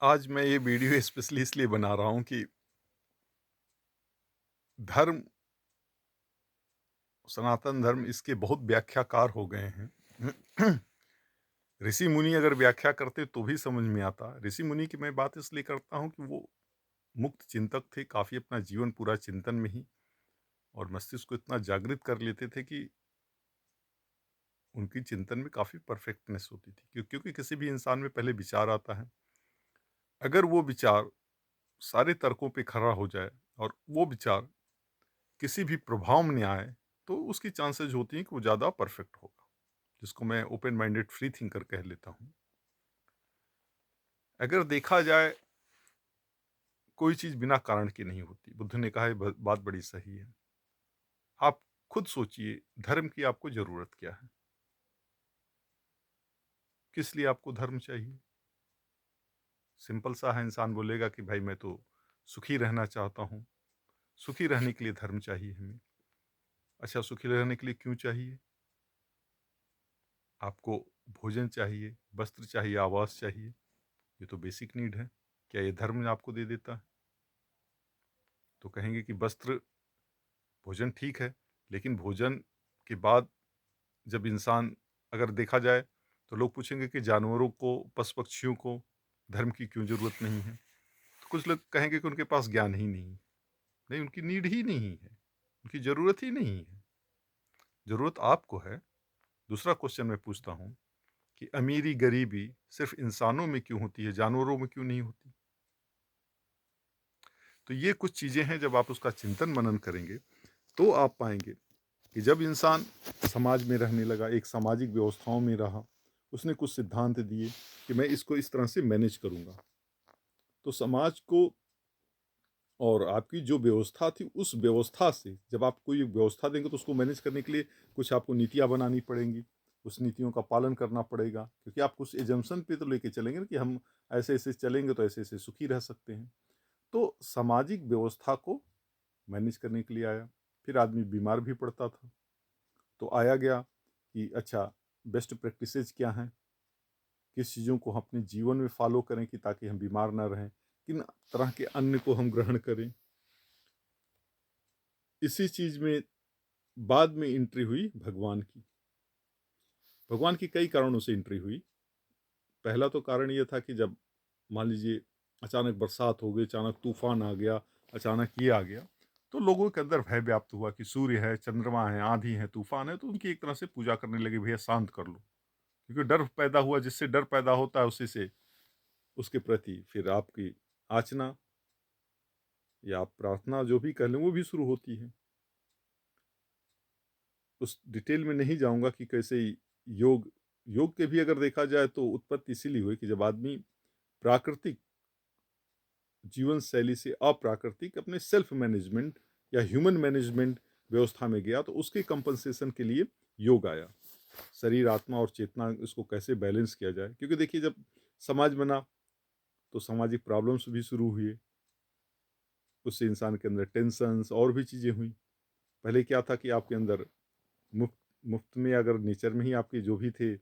आज मैं ये वीडियो स्पेशली इसलिए बना रहा हूँ कि धर्म, सनातन धर्म इसके बहुत व्याख्याकार हो गए हैं। ऋषि मुनि अगर व्याख्या करते तो भी समझ में आता। ऋषि मुनि की मैं बात इसलिए करता हूँ कि वो मुक्त चिंतक थे, काफ़ी अपना जीवन पूरा चिंतन में ही और मस्तिष्क को इतना जागृत कर लेते थे कि उनकी चिंतन में काफ़ी परफेक्टनेस होती थी। क्योंकि किसी भी इंसान में पहले विचार आता है, अगर वो विचार सारे तर्कों पे खरा हो जाए और वो विचार किसी भी प्रभाव में आए, तो उसकी चांसेस होती हैं कि वो ज़्यादा परफेक्ट होगा, जिसको मैं ओपन माइंडेड फ्री थिंकर कह लेता हूँ। अगर देखा जाए, कोई चीज़ बिना कारण की नहीं होती। बुद्ध ने कहा, ये बात बड़ी सही है। आप खुद सोचिए, धर्म की आपको ज़रूरत क्या है? किस लिए आपको धर्म चाहिए? सिंपल सा है, इंसान बोलेगा कि भाई मैं तो सुखी रहना चाहता हूँ। सुखी रहने के लिए धर्म चाहिए हमें। अच्छा, सुखी रहने के लिए क्यों चाहिए? आपको भोजन चाहिए, वस्त्र चाहिए, आवास चाहिए। ये तो बेसिक नीड है। क्या ये धर्म आपको दे देता है? तो कहेंगे कि वस्त्र, भोजन ठीक है, लेकिन भोजन के बाद जब इंसान, अगर देखा जाए तो लोग पूछेंगे कि जानवरों को, पशु पक्षियों को धर्म की क्यों ज़रूरत नहीं है? तो कुछ लोग कहेंगे कि उनके पास ज्ञान ही नहीं है। नहीं, उनकी नीड ही नहीं है, उनकी ज़रूरत ही नहीं है। ज़रूरत आपको है। दूसरा क्वेश्चन मैं पूछता हूँ कि अमीरी गरीबी सिर्फ इंसानों में क्यों होती है, जानवरों में क्यों नहीं होती? तो ये कुछ चीज़ें हैं, जब आप उसका चिंतन मनन करेंगे तो आप पाएंगे कि जब इंसान समाज में रहने लगा, एक सामाजिक व्यवस्थाओं में रहा, उसने कुछ सिद्धांत दिए कि मैं इसको इस तरह से मैनेज करूँगा। तो समाज को और आपकी जो व्यवस्था थी, उस व्यवस्था से जब आप कोई व्यवस्था देंगे तो उसको मैनेज करने के लिए कुछ आपको नीतियाँ बनानी पड़ेंगी। उस नीतियों का पालन करना पड़ेगा, क्योंकि आप कुछ एजम्पशन पे तो लेके चलेंगे ना कि हम ऐसे-ऐसे चलेंगे तो ऐसे-ऐसे सुखी रह सकते हैं। तो सामाजिक व्यवस्था को मैनेज करने के लिए आया। फिर आदमी बीमार भी पड़ता था, तो आया गया कि अच्छा, बेस्ट प्रैक्टिसेज क्या हैं, किस चीज़ों को हम अपने जीवन में फॉलो करें कि ताकि हम बीमार ना रहें, किन तरह के अन्न को हम ग्रहण करें। इसी चीज़ में बाद में एंट्री हुई भगवान की। भगवान की कई कारणों से एंट्री हुई। पहला तो कारण ये था कि जब मान लीजिए अचानक बरसात हो गई, अचानक तूफान आ गया, अचानक ये आ गया, तो लोगों के अंदर भय व्याप्त हुआ कि सूर्य है, चंद्रमा है, आंधी है, तूफान है, तो उनकी एक तरह से पूजा करने लगे, भैया शांत कर लो। क्योंकि डर पैदा हुआ, जिससे डर पैदा होता है उसी से उसके प्रति फिर आपकी याचना या प्रार्थना जो भी कह लें वो भी शुरू होती है। उस डिटेल में नहीं जाऊंगा कि कैसे योग योग के भी अगर देखा जाए तो उत्पत्ति इसीलिए हुई कि जब आदमी प्राकृतिक जीवन शैली से अप्राकृतिक अपने सेल्फ मैनेजमेंट या ह्यूमन मैनेजमेंट व्यवस्था में गया, तो उसके कंपनसेशन के लिए योग आया। शरीर, आत्मा और चेतना, इसको कैसे बैलेंस किया जाए, क्योंकि देखिए जब समाज बना तो सामाजिक प्रॉब्लम्स भी शुरू हुए। उससे इंसान के अंदर टेंशन्स और भी चीज़ें हुई। पहले क्या था कि आपके अंदर मुफ्त मुफ्त में, अगर नेचर में ही आपके जो भी थे,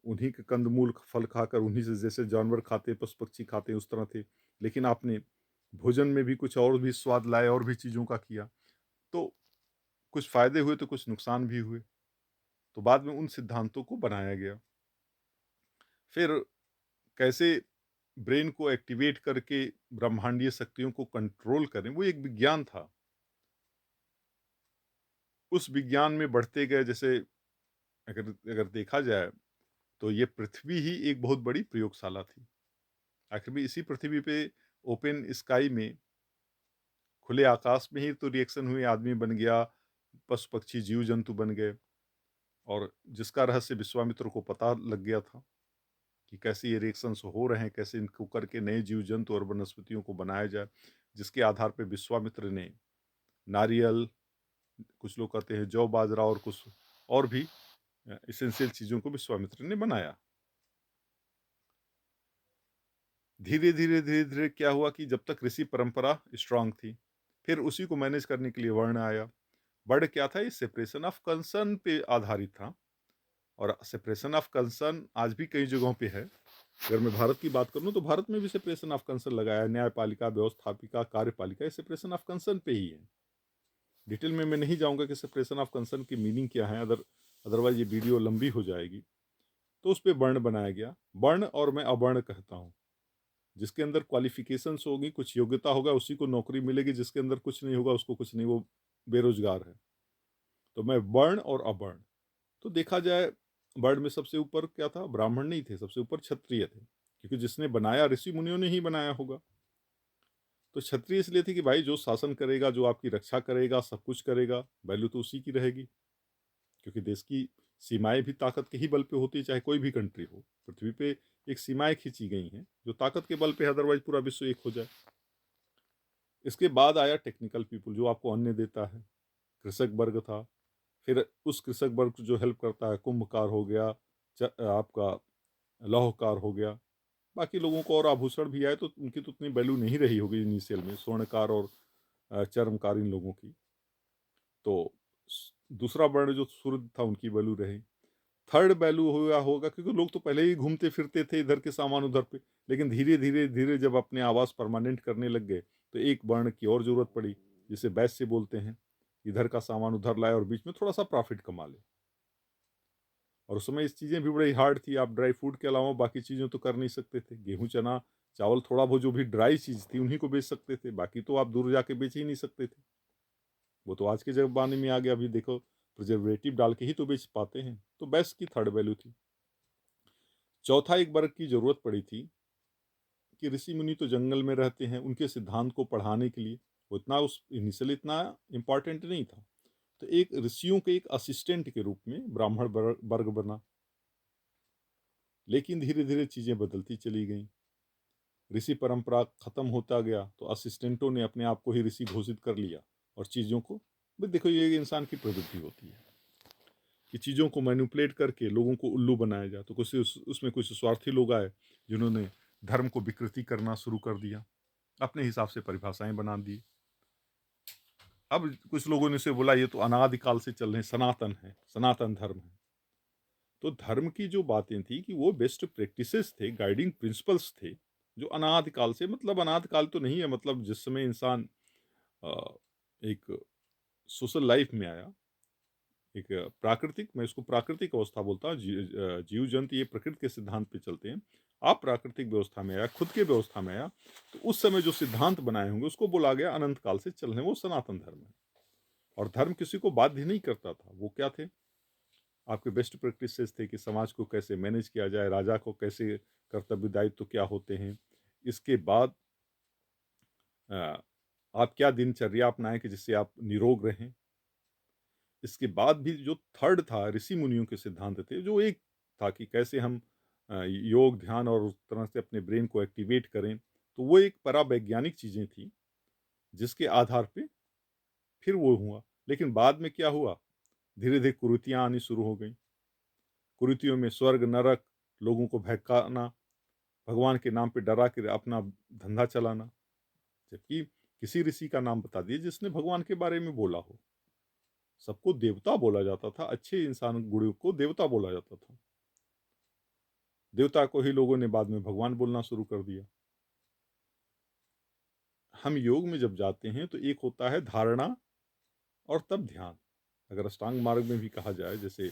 उन्हीं के कंदमूल फल खाकर, उन्हीं से जैसे जानवर खाते, पशु पक्षी खाते, उस तरह थे। लेकिन आपने भोजन में भी कुछ और भी स्वाद लाए, और भी चीज़ों का किया, तो कुछ फ़ायदे हुए तो कुछ नुकसान भी हुए। तो बाद में उन सिद्धांतों को बनाया गया। फिर कैसे ब्रेन को एक्टिवेट करके ब्रह्मांडीय शक्तियों को कंट्रोल करें, वो एक विज्ञान था। उस विज्ञान में बढ़ते गए, जैसे अगर अगर देखा जाए तो ये पृथ्वी ही एक बहुत बड़ी प्रयोगशाला थी। आखिर में इसी पृथ्वी पे ओपन स्काई में, खुले आकाश में ही तो रिएक्शन हुए, आदमी बन गया, पशु पक्षी जीव जंतु बन गए। और जिसका रहस्य विश्वामित्र को पता लग गया था कि कैसे ये रिएक्शंस हो रहे हैं, कैसे इनको करके नए जीव जंतु और वनस्पतियों को बनाया जाए, जिसके आधार पे विश्वामित्र ने नारियल, कुछ लोग कहते हैं जौ बाजरा, और कुछ और भी इसेंशियल चीज़ों को विश्वामित्र ने बनाया। धीरे धीरे धीरे धीरे क्या हुआ कि जब तक ऋषि परंपरा स्ट्रांग थी, फिर उसी को मैनेज करने के लिए वर्ण आया। वर्ण क्या था? ये सेपरेशन ऑफ कंसर्न पे आधारित था, और सेपरेशन ऑफ कंसर्न आज भी कई जगहों पे है। अगर मैं भारत की बात करूँ तो भारत में भी सेपरेशन ऑफ कंसर्न लगाया है, न्यायपालिका, व्यवस्थापिका, कार्यपालिका, ये सेपरेशन ऑफ कंसर्न पे ही है। डिटेल में मैं नहीं जाऊँगा कि सेपरेशन ऑफ कंसर्न की मीनिंग क्या है, अदरवाइज़ ये वीडियो लंबी हो जाएगी। तो उस पे वर्ण बनाया गया। वर्ण और मैं अवर्ण कहता हूँ। जिसके अंदर क्वालिफ़िकेशंस होगी, कुछ योग्यता होगा, उसी को नौकरी मिलेगी, जिसके अंदर कुछ नहीं होगा, उसको कुछ नहीं, वो बेरोज़गार है। तो मैं वर्ण और अवर्ण, तो देखा जाए वर्ण में सबसे ऊपर क्या था? ब्राह्मण नहीं थे, सबसे ऊपर क्षत्रिय थे। क्योंकि जिसने बनाया ऋषि मुनियों ने ही बनाया होगा। तो क्षत्रिय इसलिए थे कि भाई जो शासन करेगा, जो आपकी रक्षा करेगा, सब कुछ करेगा, वैल्यू तो उसी की रहेगी। क्योंकि देश की सीमाएँ भी ताकत के ही बल पे होती है, चाहे कोई भी कंट्री हो। पृथ्वी पे एक सीमाएँ खींची गई हैं, जो ताकत के बल पे है, अदरवाइज़ पूरा विश्व एक हो जाए। इसके बाद आया टेक्निकल पीपल, जो आपको अन्न देता है, कृषक वर्ग था। फिर उस कृषक वर्ग को जो हेल्प करता है, कुंभकार हो गया, आपका लौहकार हो गया। बाकी लोगों को और आभूषण भी आए, तो उनकी तो उतनी वैल्यू नहीं रही होगी इनिशियल में, स्वर्णकार और चर्मकार इन लोगों की। तो दूसरा वर्ण जो सूर्य था, उनकी वैल्यू रही। थर्ड वैल्यू हुआ होगा, क्योंकि लोग तो पहले ही घूमते फिरते थे इधर के सामान उधर पे, लेकिन धीरे धीरे धीरे जब अपने आवास परमानेंट करने लग गए, तो एक वर्ण की और जरूरत पड़ी, जिसे वैश्य बोलते हैं। इधर का सामान उधर लाए और बीच में थोड़ा सा प्रॉफिट कमा ले। और उस समय इस चीज़ें भी बड़ी हार्ड थी, आप ड्राई फ्रूट के अलावा बाकी चीज़ें तो कर नहीं सकते थे। गेहूँ, चना, चावल, थोड़ा बहुत जो भी ड्राई चीज़ थी, उन्हीं को बेच सकते थे, बाकी तो आप दूर जाके बेच ही नहीं सकते थे। वो तो आज के ज़माने में आ गया, अभी देखो प्रिजर्वेटिव डाल के ही तो बेच पाते हैं। तो बेस्ट की थर्ड वैल्यू थी। चौथा एक वर्ग की ज़रूरत पड़ी थी कि ऋषि मुनि तो जंगल में रहते हैं, उनके सिद्धांत को पढ़ाने के लिए वो इतना उस इनिशियली इतना इम्पॉर्टेंट नहीं था। तो एक ऋषियों के एक असिस्टेंट के रूप में ब्राह्मण वर्ग बना। लेकिन धीरे धीरे चीज़ें बदलती चली गईं। ऋषि परंपरा खत्म होता गया, तो असिस्टेंटों ने अपने आप को ही ऋषि घोषित कर लिया। और चीज़ों को, भाई देखो ये इंसान की प्रवृत्ति होती है कि चीज़ों को मैनिपुलेट करके लोगों को उल्लू बनाया जाए। तो कुछ उसमें कुछ स्वार्थी लोग आए, जिन्होंने धर्म को विकृति करना शुरू कर दिया, अपने हिसाब से परिभाषाएं बना दी। अब कुछ लोगों ने इसे बोला ये तो अनादिकाल से चल रहे, सनातन है, सनातन धर्म है। तो धर्म की जो बातें थी कि वो बेस्ट प्रैक्टिसेस थे, गाइडिंग प्रिंसिपल्स थे, जो अनादिकाल से, मतलब अनादिकाल तो नहीं है, मतलब जिस समय इंसान एक सोशल लाइफ में आया, एक प्राकृतिक, मैं इसको प्राकृतिक अवस्था बोलता हूँ, जीव जंतु ये प्रकृति के सिद्धांत पे चलते हैं। आप प्राकृतिक व्यवस्था में आया, खुद के व्यवस्था में आया, तो उस समय जो सिद्धांत बनाए होंगे उसको बोला गया अनंत काल से चलने, वो सनातन धर्म है। और धर्म किसी को बाध्य नहीं करता था। वो क्या थे? आपके बेस्ट प्रैक्टिसेस थे कि समाज को कैसे मैनेज किया जाए, राजा को कैसे कर्तव्य दायित्व क्या होते हैं। इसके बाद आप क्या दिनचर्या अपनाएं कि जिससे आप निरोग रहें। इसके बाद भी जो थर्ड था, ऋषि मुनियों के सिद्धांत थे, जो एक था कि कैसे हम योग, ध्यान और उस तरह से अपने ब्रेन को एक्टिवेट करें। तो वो एक परावैज्ञानिक चीज़ें थी, जिसके आधार पे फिर वो हुआ। लेकिन बाद में क्या हुआ? धीरे धीरे कुरीतियाँ आनी शुरू हो गई। कुरीतियों में स्वर्ग, नरक, लोगों को बहकाना, भगवान के नाम पे डरा के अपना धंधा चलाना। जबकि किसी ऋषि का नाम बता दिए जिसने भगवान के बारे में बोला हो। सबको देवता बोला जाता था, अच्छे इंसान गुरु को देवता बोला जाता था। देवता को ही लोगों ने बाद में भगवान बोलना शुरू कर दिया। हम योग में जब जाते हैं तो एक होता है धारणा और तब ध्यान। अगर अष्टांग मार्ग में भी कहा जाए, जैसे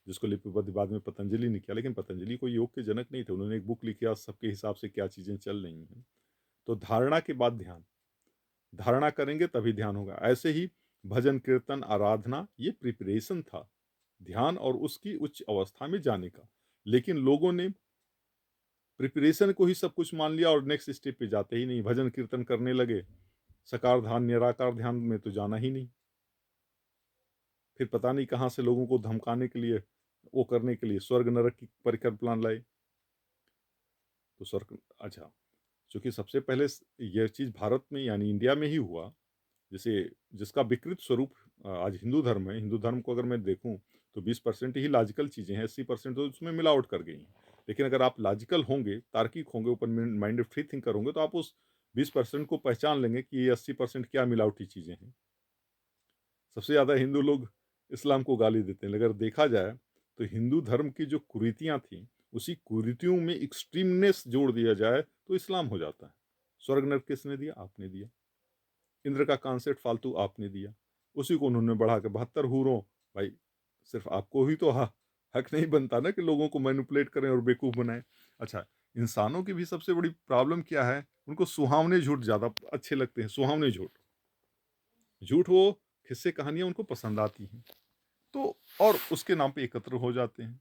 जिसको लिपिबद्ध बाद में पतंजलि ने किया, लेकिन पतंजलि कोई योग के जनक नहीं थे, उन्होंने एक बुक लिखी सबके हिसाब से क्या चीज़ें चल रही हैं। तो धारणा के बाद ध्यान, धारणा करेंगे तभी ध्यान होगा। ऐसे ही भजन, कीर्तन, आराधना, ये प्रिपरेशन था ध्यान और उसकी उच्च अवस्था में जाने का। लेकिन लोगों ने प्रिपरेशन को ही सब कुछ मान लिया और नेक्स्ट स्टेप पे जाते ही नहीं, भजन कीर्तन करने लगे, सकार ध्यान, निराकार ध्यान में तो जाना ही नहीं। फिर पता नहीं कहाँ से लोगों को धमकाने के लिए, वो करने के लिए स्वर्ग नरक की परिकल्पना लाए। तो स्वर्ग, अच्छा, चूंकि सबसे पहले यह चीज़ भारत में यानी इंडिया में ही हुआ, जैसे जिसका विकृत स्वरूप आज हिंदू धर्म है। हिंदू धर्म को अगर मैं देखूं तो 20% ही लॉजिकल चीज़ें हैं, 80% तो उसमें मिलावट कर गई हैं। लेकिन अगर आप लॉजिकल होंगे, तार्किक होंगे, ओपन माइंडेड फ्री थिंकर होंगे, तो आप उस 20% को पहचान लेंगे कि ये 80% क्या मिलावटी चीज़ें हैं। सबसे ज़्यादा हिंदू लोग इस्लाम को गाली देते हैं। अगर देखा जाए तो हिंदू धर्म की जो कुरीतियाँ थी उसी कुरीतियों में एक्सट्रीमनेस जोड़ दिया जाए तो इस्लाम हो जाता है। स्वर्ग नर्क किसने दिया? आपने दिया। इंद्र का कॉन्सेप्ट फालतू आपने दिया, उसी को उन्होंने बढ़ा के 72 हूरों। भाई सिर्फ आपको ही तो हक नहीं बनता ना कि लोगों को मैनिपुलेट करें और बेवकूफ़ बनाएं। अच्छा, इंसानों की भी सबसे बड़ी प्रॉब्लम क्या है? उनको सुहावने झूठ ज़्यादा अच्छे लगते हैं। सुहावने झूठ, झूठ वो किस्से कहानियां उनको पसंद आती हैं, तो और उसके नाम पे एकत्र हो जाते हैं।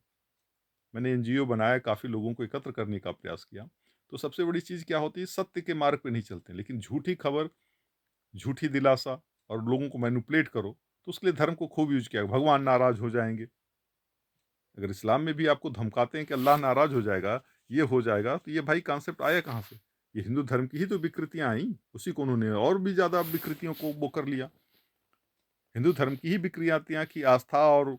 मैंने एनजीओ बनाया, काफ़ी लोगों को एकत्र करने का प्रयास किया। तो सबसे बड़ी चीज़ क्या होती है? सत्य के मार्ग पे नहीं चलते, लेकिन झूठी खबर, झूठी दिलासा और लोगों को मैनिपुलेट करो, तो उसके लिए धर्म को खूब यूज किया। भगवान नाराज हो जाएंगे। अगर इस्लाम में भी आपको धमकाते हैं कि अल्लाह नाराज हो जाएगा, ये हो जाएगा, तो ये भाई कॉन्सेप्ट आया कहाँ से? ये हिंदू धर्म की ही तो विकृतियां आई, उसी को उन्होंने और भी ज्यादा विकृतियों को वो कर लिया। हिंदू धर्म की ही विकृतियां की आस्था और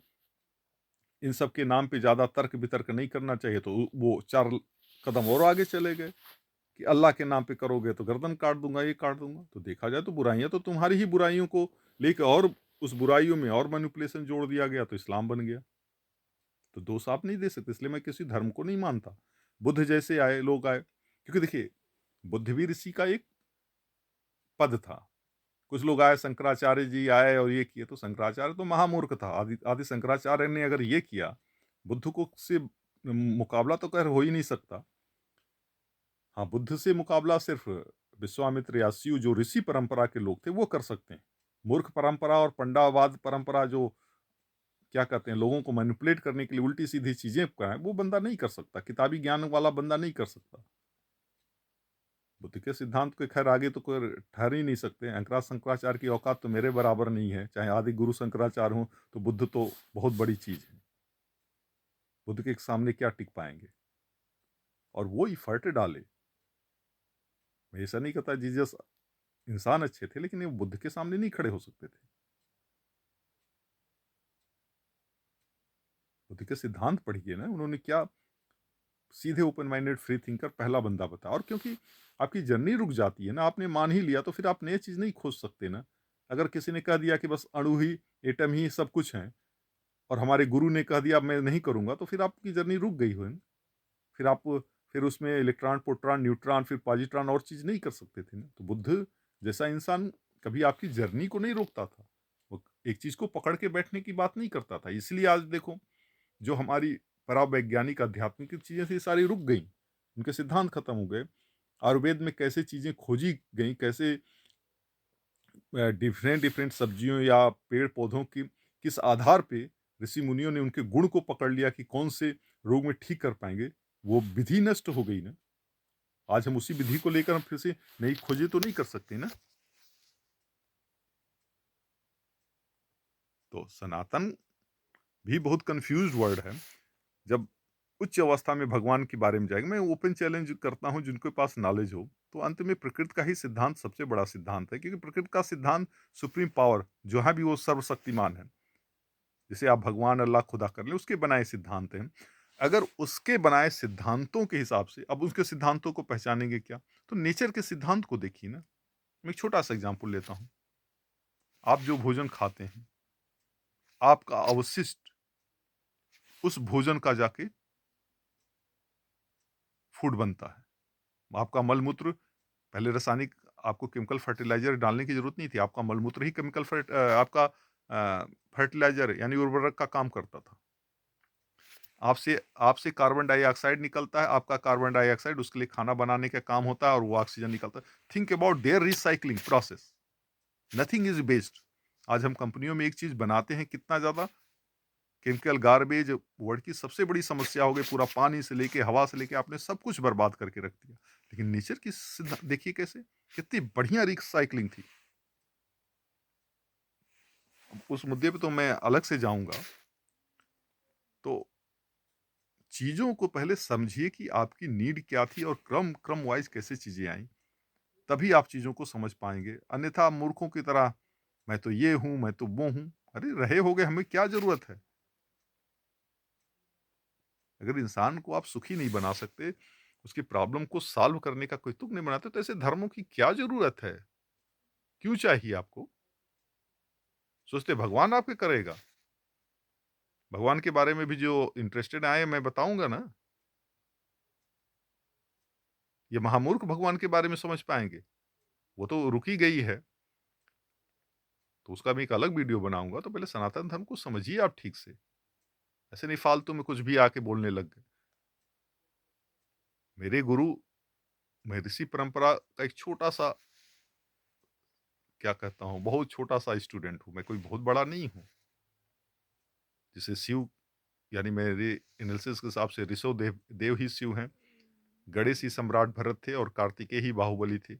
इन सब के नाम पे ज्यादा तर्क वितर्क नहीं करना चाहिए, तो वो 4 कदम और आगे चले गए कि अल्लाह के नाम पे करोगे तो गर्दन काट दूंगा, ये काट दूंगा। तो देखा जाए तो बुराइयां तो तुम्हारी ही बुराइयों को लेकर और उस बुराइयों में और मैनिपुलेशन जोड़ दिया गया, तो इस्लाम बन गया। तो दोष आप नहीं दे सकते, इसलिए मैं किसी धर्म को नहीं मानता। बुद्ध जैसे आए लोग आए, क्योंकि देखिए बुद्ध भी ऋषि का एक पद था। कुछ लोग आए, शंकराचार्य जी आए और ये किए, तो शंकराचार्य तो महामूर्ख था। आदि आदि शंकराचार्य ने अगर ये किया, बुद्ध को से मुकाबला तो कर हो ही नहीं सकता। हाँ, बुद्ध से मुकाबला सिर्फ विश्वामित्र या शिव जो ऋषि परंपरा के लोग थे वो कर सकते हैं। मूर्ख परंपरा और पंडावाद परंपरा जो क्या कहते हैं, लोगों को मैनिपुलेट करने के लिए उल्टी सीधी चीजें कराएं, वो बंदा नहीं कर सकता। किताबी ज्ञान वाला बंदा नहीं कर सकता। बुद्ध के सिद्धांत को खैर आगे तो कोई ठहर ही नहीं सकते। शंकराचार्य की औकात तो मेरे बराबर नहीं है, चाहे आदि गुरु शंकराचार्य हूं, तो बुद्ध तो बहुत बड़ी चीज है। बुद्ध के सामने क्या टिक पाएंगे? और वो इफर्ट डाले। मैं ऐसा नहीं कहता जीसस इंसान अच्छे थे, लेकिन ये बुद्ध के सामने नहीं खड़े हो सकते थे। बुद्ध के सिद्धांत पढ़िए ना, उन्होंने क्या सीधे ओपन माइंडेड फ्री थिंकर पहला बंदा बताया। और क्योंकि आपकी जर्नी रुक जाती है ना, आपने मान ही लिया, तो फिर आप नई चीज नहीं खोज सकते ना। अगर किसी ने कह दिया कि बस अणु ही, एटम ही सब कुछ है, और हमारे गुरु ने कह दिया मैं नहीं करूंगा, तो फिर आपकी जर्नी रुक गई हो। फिर आप फिर उसमें इलेक्ट्रॉन, प्रोटॉन, न्यूट्रॉन, फिर पॉजिट्रॉन और चीज नहीं कर सकते थे ना। तो बुद्ध जैसा इंसान कभी आपकी जर्नी को नहीं रोकता था। वो एक चीज को पकड़ के बैठने की बात नहीं करता था। इसलिए आज देखो, जो हमारी परावैज्ञानिक आध्यात्मिक चीजें थी सारी रुक गई, उनके सिद्धांत खत्म हो गए। आयुर्वेद में कैसे चीजें खोजी गई, कैसे डिफरेंट डिफरेंट सब्जियों या पेड़ पौधों की किस आधार पे ऋषि मुनियों ने उनके गुण को पकड़ लिया कि कौन से रोग में ठीक कर पाएंगे, वो विधि नष्ट हो गई ना। आज हम उसी विधि को लेकर हम फिर से नई खोजें तो नहीं कर सकते ना। तो सनातन भी बहुत कंफ्यूज्ड वर्ड है। जब उच्च अवस्था में भगवान के बारे में जाएगा, मैं ओपन चैलेंज करता हूं जिनके पास नॉलेज हो, तो अंत में प्रकृति का ही सिद्धांत सबसे बड़ा सिद्धांत है। क्योंकि प्रकृति का सिद्धांत सुप्रीम पावर जो है भी वो सर्वशक्तिमान है। जिसे आप भगवान, अल्लाह, खुदा कर ले, उसके बनाए सिद्धांत हैं। अगर उसके बनाए सिद्धांतों के हिसाब से अब उसके सिद्धांतों को पहचानेंगे क्या? तो नेचर के सिद्धांत को देखिए ना। मैं एक छोटा सा एग्जांपल लेता हूं। आप जो भोजन खाते हैं, आपका अवशिष्ट उस भोजन का जाके फूड बनता है। आपका मलमूत्र पहले रासायनिक, आपको केमिकल फर्टिलाइजर डालने की जरूरत नहीं थी। आपका मलमूत्र ही आपका फर्टिलाइजर यानी उर्वरक का काम करता था। आपसे आपसे कार्बन डाइऑक्साइड निकलता है, आपका कार्बन डाइऑक्साइड उसके लिए खाना बनाने का काम होता है, और वो ऑक्सीजन निकलता है। Think about their recycling process. Nothing is waste. आज हम कंपनियों में एक चीज बनाते हैं, कितना ज्यादा केमिकल गार्बेज वर्ल्ड की सबसे बड़ी समस्या हो गई। पूरा पानी से लेके, हवा से लेके, आपने सब कुछ बर्बाद करके रख दिया। लेकिन नेचर की देखिए कैसे, कितनी बढ़िया रिसाइकलिंग थी। उस मुद्दे पे तो मैं अलग से जाऊंगा। तो चीजों को पहले समझिए कि आपकी नीड क्या थी और क्रम क्रम वाइज कैसे चीजें आई, तभी आप चीजों को समझ पाएंगे। अन्यथा मूर्खों की तरह मैं तो ये हूं, मैं तो वो हूं। अरे रहे हो गए, हमें क्या जरूरत है? अगर इंसान को आप सुखी नहीं बना सकते, उसकी प्रॉब्लम को सॉल्व करने का कोई तुक नहीं बनाते, तो ऐसे धर्मों की क्या जरूरत है? क्यों चाहिए आपको? सोचते भगवान आपके करेगा? भगवान के बारे में भी जो इंटरेस्टेड आए, मैं बताऊंगा ना। ये महामूर्ख भगवान के बारे में समझ पाएंगे? वो तो रुक ही गई है। तो उसका मैं एक अलग वीडियो बनाऊंगा। तो पहले सनातन धर्म को समझिए आप ठीक से, ऐसे नहीं फालतू में कुछ भी आके बोलने लग गए। मेरे गुरु, मैं ऋषि परंपरा का एक छोटा सा, क्या कहता हूँ, बहुत छोटा सा स्टूडेंट हूँ, मैं कोई बहुत बड़ा नहीं हूँ। जिसे शिव, यानी मेरे एनालिसिस के हिसाब से ऋषो देव देव ही शिव हैं, गणेश ही सम्राट भरत थे और कार्तिकेय ही बाहुबली थे।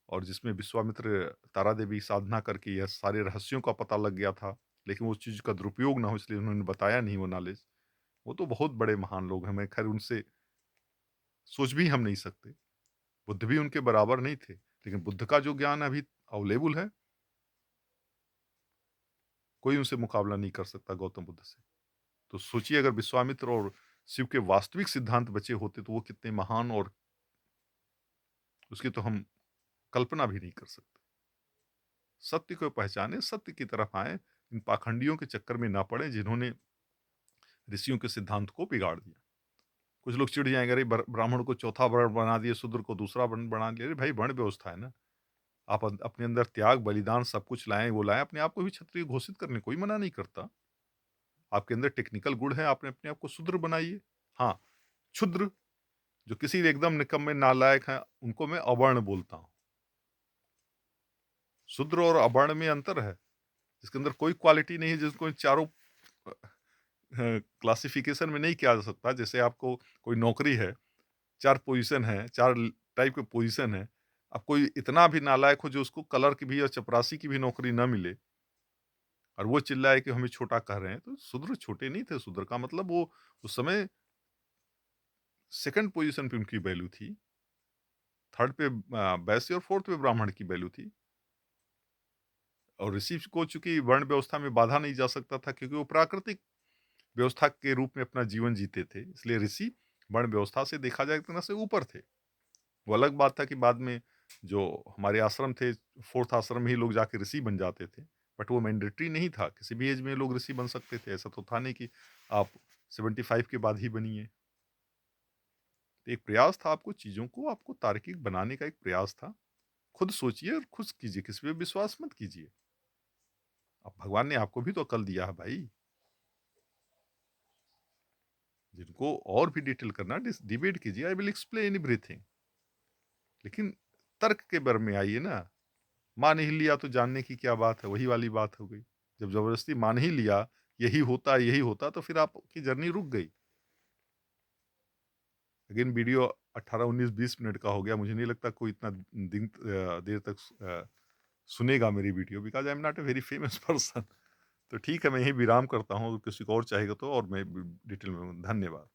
और जिसमें विश्वामित्र तारा देवी साधना करके यह सारे रहस्यों का पता लग गया था, लेकिन उस चीज का दुरुपयोग ना हो इसलिए उन्होंने बताया नहीं वो नॉलेज। वो तो बहुत बड़े महान लोग हैं, मैं खैर उनसे सोच भी हम नहीं सकते। बुद्ध भी उनके बराबर नहीं थे, लेकिन बुद्ध का जो ज्ञान अभी अवेलेबल है, कोई उनसे मुकाबला नहीं कर सकता गौतम बुद्ध से। तो सोचिए अगर विश्वामित्र और शिव के वास्तविक सिद्धांत बचे होते तो वो कितने महान, और उसकी तो हम कल्पना भी नहीं कर सकते। सत्य को पहचाने, सत्य की तरफ आए, इन पाखंडियों के चक्कर में ना पड़े जिन्होंने ऋषियों के सिद्धांत को बिगाड़ दिया। कुछ लोग चिढ़ जाएंगे, अरे ब्राह्मण को चौथा वर्ण बना दिए, शूद्र को दूसरा वर्ण बना दिया। अरे भाई, वर्ण व्यवस्था है ना। आप अपने अंदर त्याग बलिदान सब कुछ लाएं, वो लाएं, अपने आप को भी क्षत्रिय घोषित करने कोई मना नहीं करता। आपके अंदर टेक्निकल गुण है, आपने अपने आप को शूद्र बनाइए। हाँ, क्षुद्र जो किसी एकदम निकम्मे नालायक हैं उनको मैं अवर्ण बोलता हूँ। शूद्र और अवर्ण में अंतर है, जिसके अंदर कोई क्वालिटी नहीं है, जिसको इन चारों क्लासिफिकेशन में नहीं किया जा सकता। जैसे आपको कोई नौकरी है, 4 पोजीशन है, 4 टाइप के पोजीशन है। अब कोई इतना भी नालायक हो जो उसको क्लर्क की भी और चपरासी की भी नौकरी ना मिले, और वो चिल्लाए कि हमें छोटा कह रहे हैं, तो शूद्र छोटे नहीं थे। शूद्र का मतलब वो उस समय सेकंड पोजीशन पे उनकी वैल्यू थी, थर्ड पे वैश्य और फोर्थ पे ब्राह्मण की वैल्यू थी। और ऋषि को चूंकि वर्ण व्यवस्था में बाधा नहीं जा सकता था, क्योंकि वो प्राकृतिक व्यवस्था के रूप में अपना जीवन जीते थे, इसलिए ऋषि वर्ण व्यवस्था से देखा जाए एक तरह से ऊपर थे। वो अलग बात था कि बाद में जो हमारे आश्रम थे, फोर्थ आश्रम में ही लोग जाके ऋषि बन जाते थे। बट वो मैंडेटरी नहीं था, किसी भी एज में लोग ऋषि बन सकते थे। ऐसा तो था नहीं कि आप 75 के बाद ही बनिए। तो एक प्रयास था, आपको चीजों को आपको तार्किक बनाने का एक प्रयास था। खुद सोचिए और खुद कीजिए, किसी पे विश्वास मत कीजिए। अब भगवान ने आपको भी तो अकल दिया है भाई। जिनको और भी डिटेल करना, डिबेट कीजिए, आई विल एक्सप्लेन एवरीथिंग। लेकिन तर्क के बर में आइए ना। मान ही लिया तो जानने की क्या बात है, वही वाली बात हो गई। जब जबरदस्ती मान ही लिया यही होता यही होता, तो फिर आपकी जर्नी रुक गई। अगेन वीडियो 18 19 20 मिनट का हो गया। मुझे नहीं लगता कोई इतना देर तक सुनेगा मेरी video, because I am not a very famous person. तो ठीक है, मैं यही विराम करता हूँ। किसी को और चाहेगा तो और मैं डिटेल में। धन्यवाद।